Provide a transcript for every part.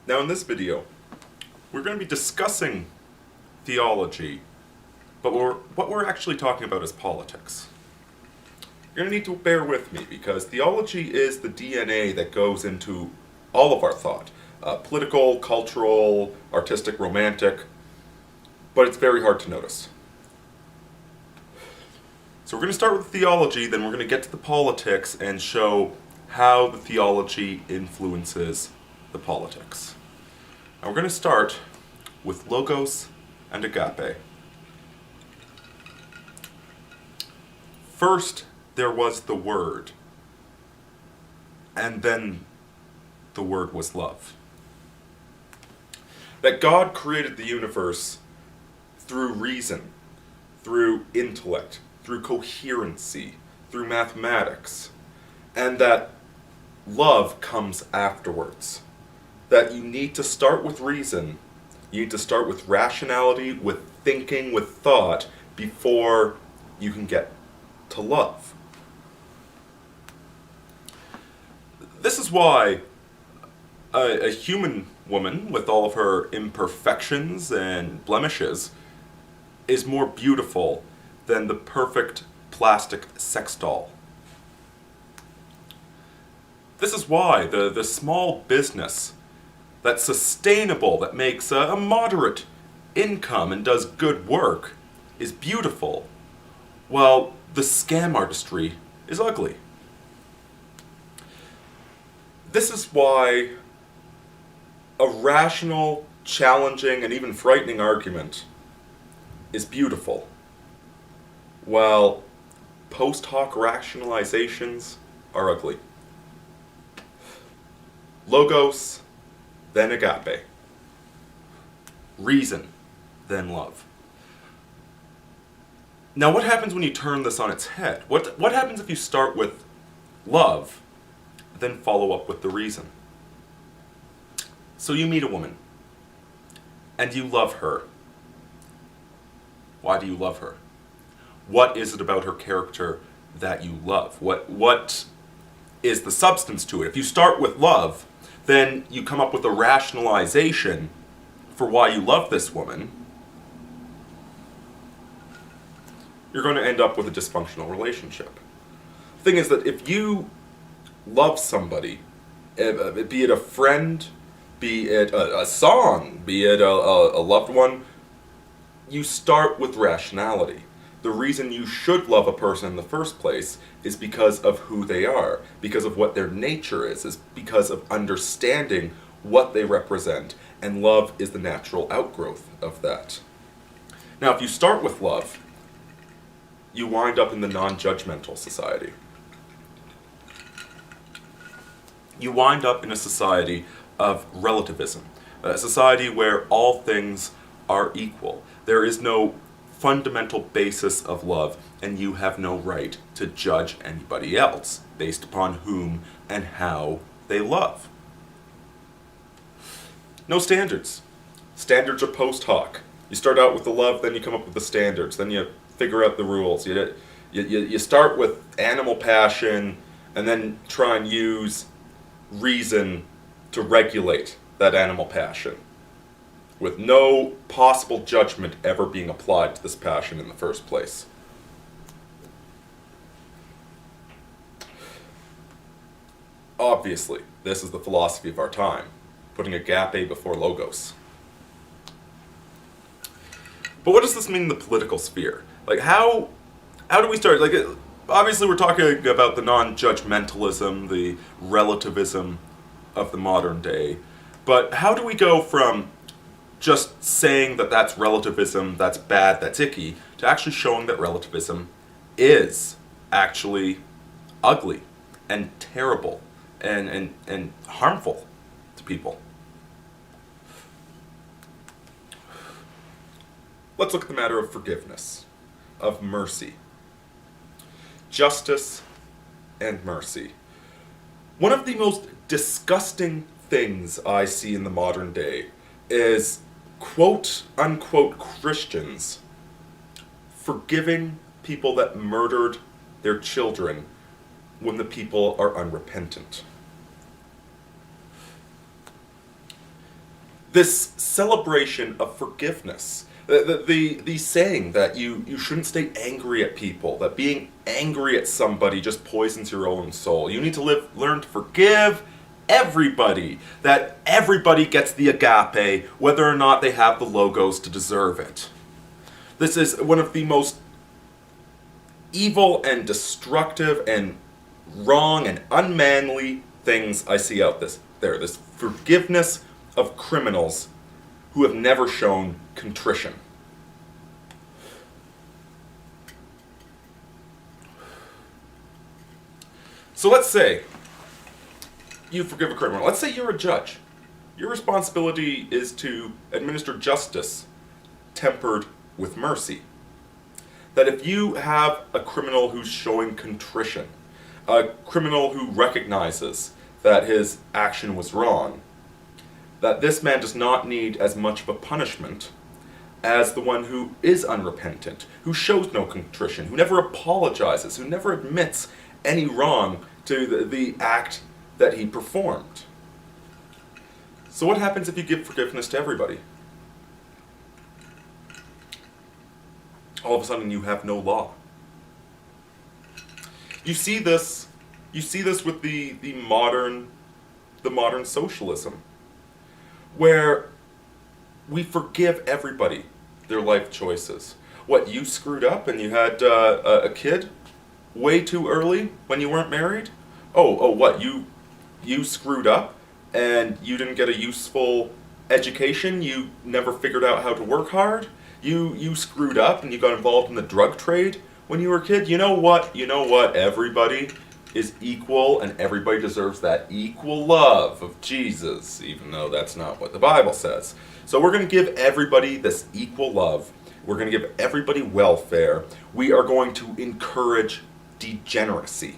Now in this video, we're going to be discussing theology, but what we're actually talking about is politics. You're going to need to bear with me because theology is the DNA that goes into all of our thought. Political, cultural, artistic, romantic, but it's very hard to notice. So we're going to start with theology, then we're going to get to the politics and show how the theology influences the politics. Now we're going to start with logos and agape. First, there was the Word, and then the Word was love. That God created the universe through reason, through intellect, through coherency, through mathematics, and that love comes afterwards. That you need to start with reason, you need to start with rationality, with thinking, with thought, before you can get to love. This is why a human woman, with all of her imperfections and blemishes, is more beautiful than the perfect plastic sex doll. This is why the small business that's sustainable, that makes a moderate income and does good work, is beautiful, while the scam artistry is ugly. This is why a rational, challenging, and even frightening argument is beautiful, while post hoc rationalizations are ugly. Logos, then agape. Reason, then love. Now what happens when you turn this on its head? What happens if you start with love, then follow up with the reason? So you meet a woman, and you love her. Why do you love her? What is it about her character that you love? What is the substance to it? If you start with love, then you come up with a rationalization for why you love this woman. You're going to end up with a dysfunctional relationship. The thing is that if you love somebody, be it a friend, be it a song, be it a loved one, you start with rationality. The reason you should love a person in the first place is because of who they are, because of what their nature is because of understanding what they represent, and love is the natural outgrowth of that. Now, if you start with love, you wind up in the non-judgmental society. You wind up in a society of relativism, a society where all things are equal. There is no fundamental basis of love, and you have no right to judge anybody else based upon whom and how they love. No standards. Standards are post hoc. You start out with the love, then you come up with the standards, then you figure out the rules. You start with animal passion, and then try and use reason to regulate that animal passion, with no possible judgment ever being applied to this passion in the first place. Obviously, this is the philosophy of our time, putting agape before logos. But what does this mean in the political sphere? Like, how do we start? Like, obviously we're talking about the non-judgmentalism, the relativism of the modern day, but how do we go from just saying that that's relativism, that's bad, that's icky, to actually showing that relativism is actually ugly and terrible and harmful to people? Let's look at the matter of forgiveness, of mercy. Justice and mercy. One of the most disgusting things I see in the modern day is quote-unquote Christians forgiving people that murdered their children when the people are unrepentant. This celebration of forgiveness, the saying that you shouldn't stay angry at people, that being angry at somebody just poisons your own soul. You need to learn to forgive everybody, that everybody gets the agape, whether or not they have the logos to deserve it. This is one of the most evil and destructive and wrong and unmanly things I see out there. This forgiveness of criminals who have never shown contrition. So let's say you forgive a criminal. Let's say you're a judge. Your responsibility is to administer justice tempered with mercy. That if you have a criminal who's showing contrition, a criminal who recognizes that his action was wrong, that this man does not need as much of a punishment as the one who is unrepentant, who shows no contrition, who never apologizes, who never admits any wrong to the act that he performed. So what happens if you give forgiveness to everybody? All of a sudden you have no law. You see this with the modern socialism, where we forgive everybody their life choices. What, you screwed up and you had a kid way too early when you weren't married? What, you screwed up and you didn't get a useful education? You never figured out how to work hard? You screwed up and you got involved in the drug trade when you were a kid? You know what? Everybody is equal, and everybody deserves that equal love of Jesus, even though that's not what the Bible says. So we're going to give everybody this equal love. We're going to give everybody welfare. We are going to encourage degeneracy.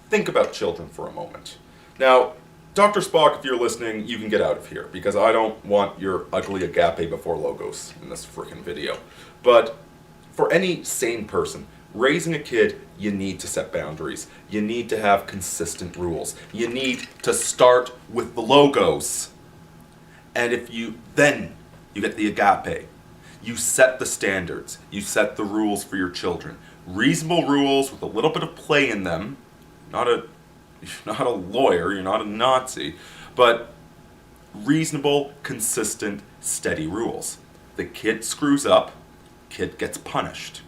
Think about children for a moment. Now, Dr. Spock, if you're listening, you can get out of here, because I don't want your ugly agape before logos in this freaking video. But for any sane person, raising a kid, you need to set boundaries. You need to have consistent rules. You need to start with the logos. And if you get the agape. You set the standards. You set the rules for your children. Reasonable rules with a little bit of play in them. You're not a lawyer, you're not a Nazi, but reasonable, consistent, steady rules. The kid screws up, kid gets punished.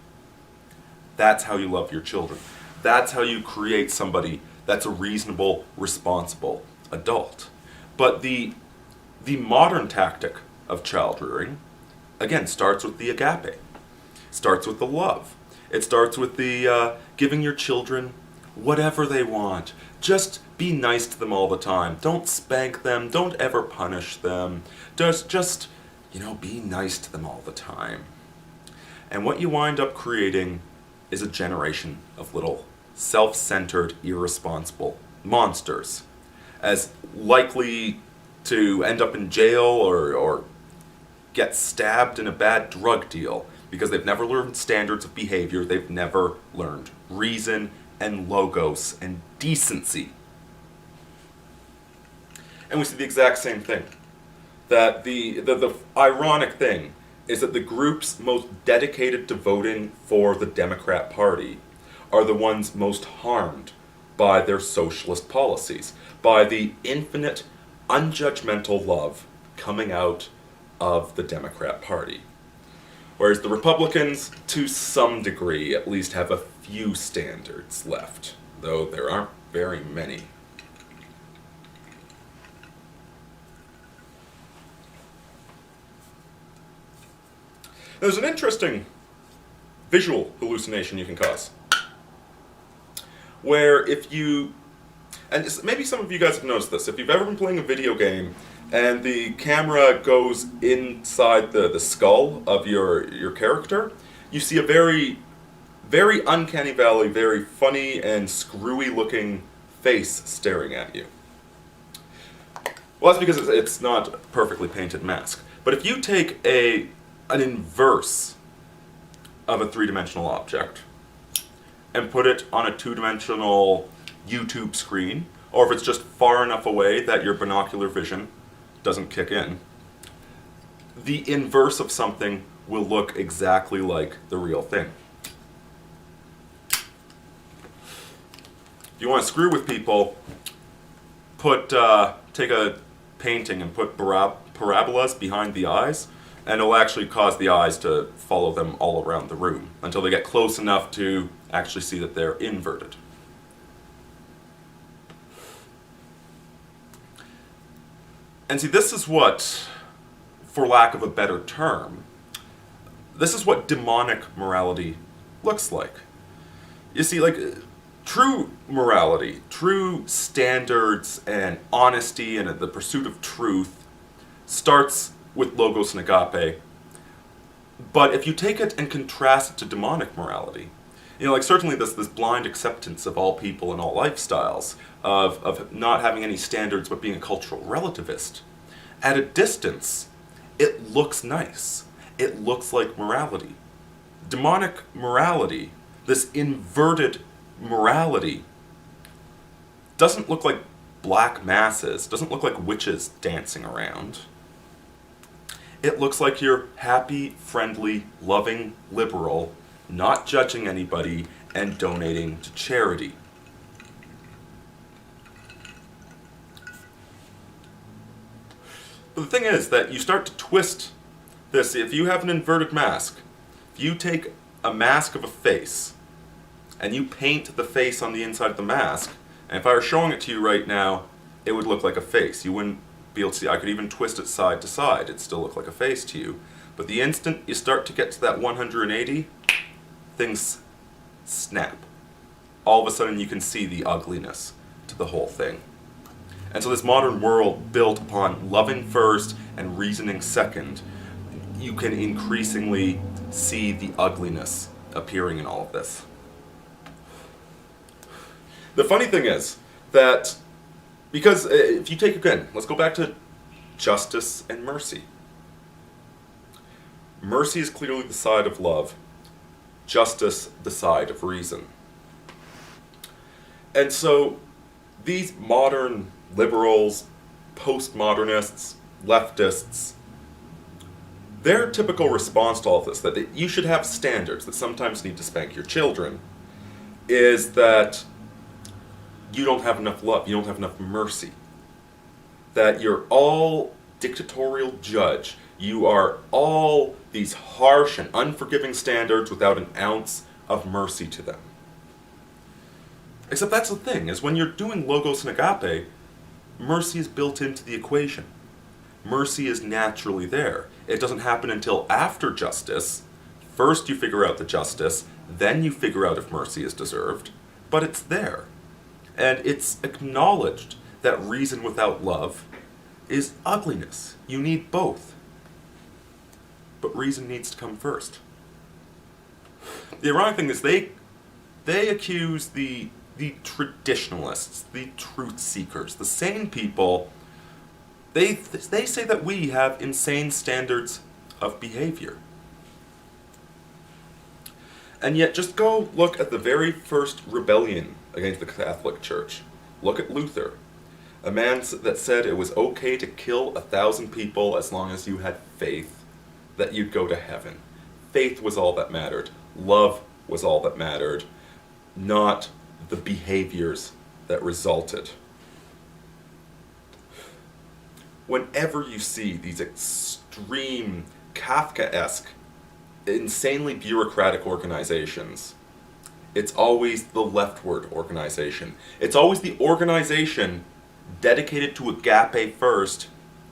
That's how you love your children. That's how you create somebody that's a reasonable, responsible adult. But the modern tactic of child rearing, again, starts with the agape. Starts with the love. It starts with the giving your children whatever they want. Just be nice to them all the time. Don't spank them. Don't ever punish them. Just be nice to them all the time. And what you wind up creating is a generation of little self-centered, irresponsible monsters, as likely to end up in jail or get stabbed in a bad drug deal because they've never learned standards of behavior, they've never learned reason and logos and decency. And we see the exact same thing. That the ironic thing is that the groups most dedicated to voting for the Democrat Party are the ones most harmed by their socialist policies, by the infinite, unjudgmental love coming out of the Democrat Party. Whereas the Republicans, to some degree, at least have a few standards left, though there aren't very many. There's an interesting visual hallucination you can cause, where if you, and maybe some of you guys have noticed this, if you've ever been playing a video game and the camera goes inside the skull of your character, you see a very, very uncanny valley, very funny and screwy looking face staring at you. Well, that's because it's not a perfectly painted mask. But if you take an inverse of a three-dimensional object and put it on a two-dimensional YouTube screen or if it's just far enough away that your binocular vision doesn't kick in, the inverse of something will look exactly like the real thing. If you want to screw with people, take a painting and put parabolas behind the eyes, and it'll actually cause the eyes to follow them all around the room until they get close enough to actually see that they're inverted. And see, this is what, for lack of a better term, this is what demonic morality looks like. You see, like, true morality, true standards and honesty and the pursuit of truth starts with Logos and Agape. But if you take it and contrast it to demonic morality, like certainly this blind acceptance of all people and all lifestyles, of not having any standards but being a cultural relativist, at a distance, it looks nice. It looks like morality. Demonic morality, this inverted morality, doesn't look like black masses, doesn't look like witches dancing around. It looks like you're happy, friendly, loving, liberal, not judging anybody, and donating to charity. But the thing is that you start to twist this. If you have an inverted mask, if you take a mask of a face, and you paint the face on the inside of the mask, and if I were showing it to you right now, it would look like a face. You wouldn't be able to see. I could even twist it side to side. It'd still look like a face to you. But the instant you start to get to that 180, things snap. All of a sudden you can see the ugliness to the whole thing. And so this modern world built upon loving first and reasoning second, you can increasingly see the ugliness appearing in all of this. The funny thing is that, because if you take, again, let's go back to justice and mercy. Mercy is clearly the side of love, justice the side of reason. And so these modern liberals, postmodernists, leftists, their typical response to all of this, that you should have standards, that sometimes need to spank your children, is that you don't have enough love, you don't have enough mercy. That you're all dictatorial judge, you are all these harsh and unforgiving standards without an ounce of mercy to them. Except that's the thing, is when you're doing Logos and Agape, mercy is built into the equation. Mercy is naturally there. It doesn't happen until after justice. First you figure out the justice, then you figure out if mercy is deserved, but it's there. And it's acknowledged that reason without love is ugliness. You need both. But reason needs to come first. The ironic thing is they accuse the traditionalists, the truth seekers, the sane people, they say that we have insane standards of behavior. And yet just go look at the very first rebellion against the Catholic Church. Look at Luther, a man that said it was okay to kill 1,000 people as long as you had faith that you'd go to heaven. Faith was all that mattered. Love was all that mattered, not the behaviors that resulted. Whenever you see these extreme, Kafkaesque, insanely bureaucratic organizations, it's always the leftward organization. It's always the organization dedicated to Agape first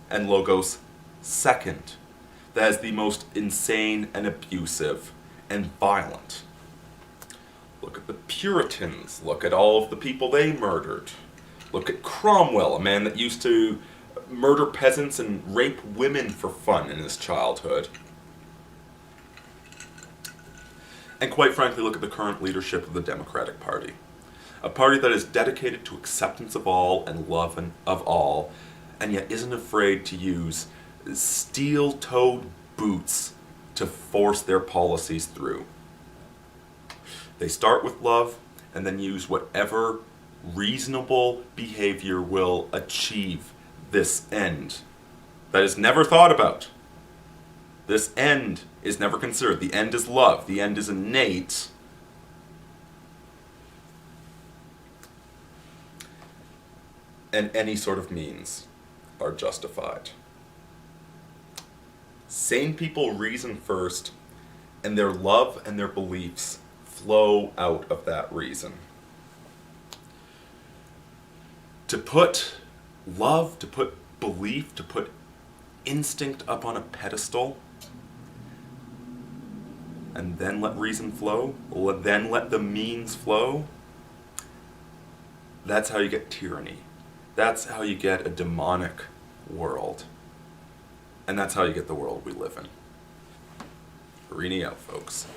and Logos second that is the most insane and abusive and violent. Look at the Puritans. Look at all of the people they murdered. Look at Cromwell, a man that used to murder peasants and rape women for fun in his childhood. And quite frankly, look at the current leadership of the Democratic Party. A party that is dedicated to acceptance of all and love of all, and yet isn't afraid to use steel-toed boots to force their policies through. They start with love, and then use whatever reasonable behavior will achieve this end. That is never thought about. This end is never considered. The end is love. The end is innate. And any sort of means are justified. Sane people reason first, and their love and their beliefs flow out of that reason. To put love, to put belief, to put instinct up on a pedestal, and then let reason flow, then let the means flow, that's how you get tyranny. That's how you get a demonic world. And that's how you get the world we live in. Rini out, folks.